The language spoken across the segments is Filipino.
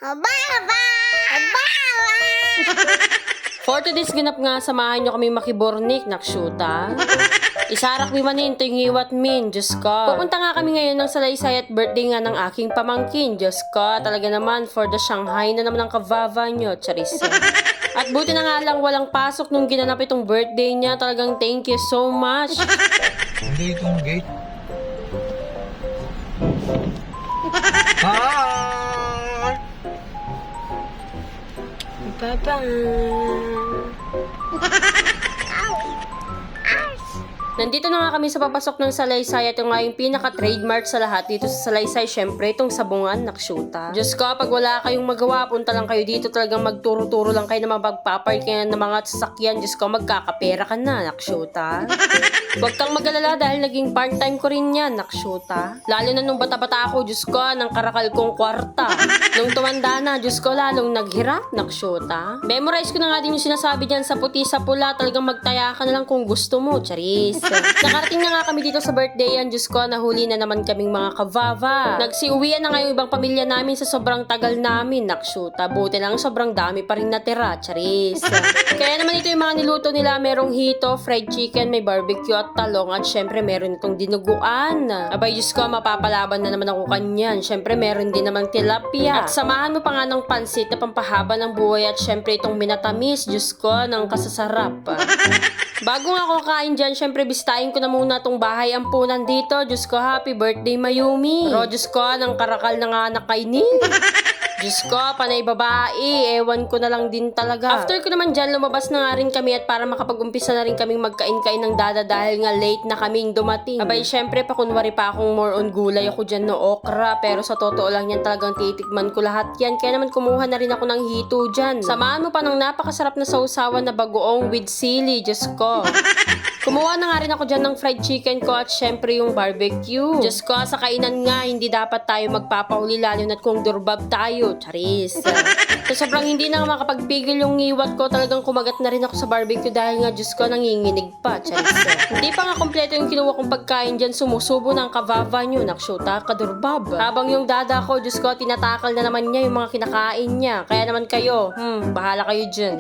Baba! For today's ganap nga, samahan nyo kami makibornik, nakshuta. Isarak mi manin, ito yung iwat min, Diyos ko. Pupunta nga kami ngayon ng salaysay at birthday nga ng aking pamangkin, Diyos ko. Talaga naman, for the Shanghai na naman ang kavava nyo, charis. At buti na nga lang walang pasok nung ginanap itong birthday niya. Talagang thank you so much. Hindi itong gate. Hi! Nandito na nga kami sa papasok ng salaysay at yung nga yung pinaka-trademark sa lahat dito sa salaysay, syempre itong sabungan, nakshuta. Diyos ko, pag wala kayong magawa, punta lang kayo dito, talagang magturo-turo lang kayo na magpapark kayo ng mga sasakyan. Diyos ko, magkakapera ka na, nakshuta. Huwag kang mag-alala dahil naging part-time ko rin yan, nakshuta. Lalo na nung bata-bata ako, Diyos ko, ng karakal kong kwarta. Nung tumanda na, Diyos ko, lalong naghirap, nakshuta. Memorize ko na nga din yung sinasabi dyan sa puti sa pula, talagang magtaya ka na lang kung gusto mo, charis. Nakarating na nga kami dito sa birthday yan, Diyos ko, nahuli na naman kaming mga kavava. Nagsiuwian na nga yung ibang pamilya namin sa sobrang tagal namin, nakshuta. Buti lang sobrang dami pa rin natira, charis. Kaya naman ito yung mga niluto nila, merong hito, fried chicken, may barbecue at talong, at syempre meron itong dinuguan. Abay, Diyos ko, mapapalaban na naman ako kanyan. Syempre meron din namang tilapia. At samahan mo pa nga ng pansit na pampahaba ng buhay, at syempre itong minatamis, Diyos ko, ng kasasarap. Bago nga ako kain dyan, syempre bisitahin ko na muna tong bahay ampunan dito. Diyos ko, happy birthday Mayumi. Pero Diyos ko, ng karakal na nga nakainin. Diyos ko, panay babae, ewan ko na lang din talaga. After ko naman dyan, lumabas na nga rin kami at para makapag-umpisa na rin kaming magkain-kain ng dada dahil nga late na kaming dumating. Abay, syempre, pakunwari pa akong more on gulay ako dyan no okra, pero sa totoo lang yan talagang titikman ko lahat yan. Kaya naman kumuha na rin ako ng hito dyan. Samahan mo pa ng napakasarap na sausawan na bagoong with sili, Diyos ko. Kumuha na nga rin ako dyan ng fried chicken ko at syempre yung barbecue. Diyos ko, sa kainan nga, hindi dapat tayo magpapahuli lalo na't kung durbab tayo. Charis. So sobrang hindi na makapagpigil yung ngiwat ko, talagang kumagat na rin ako sa barbecue dahil nga, Diyos ko, nanginginig pa. Charis. Hindi pa nga kompleto yung kinuha kong pagkain dyan, sumusubo ng kavava nyo, nakshuta, kadurbab. Habang yung dada ko, Diyos ko, tinatakal na naman niya yung mga kinakain niya. Kaya naman kayo, bahala kayo dyan.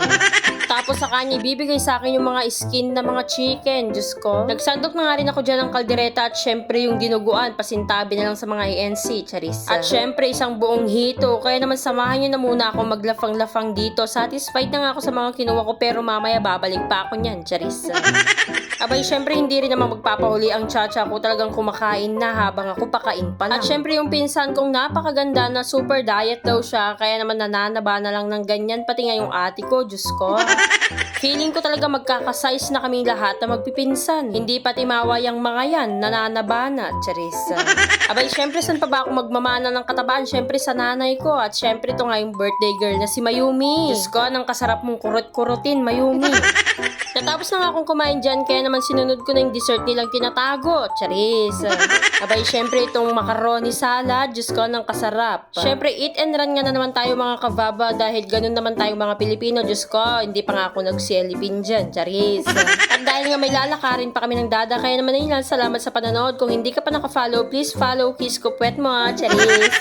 Tapos sa kanya, ibibigay sa akin yung mga skin na mga chicken, Diyos ko. Nagsandok na nga rin ako dyan ng kaldereta at syempre yung dinuguan, pasintabi na lang sa mga ANC, charis. At syempre isang buong hito, kaya naman samahan nyo na muna ako maglafang-lafang dito. Satisfied na nga ako sa mga kinuha ko pero mamaya babalik pa ako nyan, charis. Abay, syempre hindi rin naman magpapahuli ang chacha ko, talagang kumakain na habang ako pakain pa lang. At syempre yung pinsan kong napakaganda na super diet daw siya, kaya naman nananaba na lang ng ganyan, pati nga yung ate ko, Diyos ko. Feeling ko talaga magkakasize na kaming lahat na magpipinsan. Hindi pati mawa yung mga yan, nananaba na, charis. Abay, syempre saan pa ba ako magmamana ng katabaan? Syempre sa nanay ko, at syempre ito nga yung birthday girl na si Mayumi. Diyos ko, nang kasarap mong kurot-kurotin, Mayumi. Natapos na nga akong kumain dyan, kaya naman sinunod ko na yung dessert nilang tinatago, charis. Abay, syempre itong macaroni salad, Diyos ko, nang kasarap. Syempre, eat and run nga na naman tayo mga kavaba dahil ganun naman tayong mga Pilipino, Diyos ko, hindi pa nga ako nagsielipin dyan, charis. At dahil nga may lalakarin pa kami ng dada, kaya naman ayun lang, salamat sa panonood. Kung hindi ka pa nakafollow, please follow, kiss ko puwet mo, charis.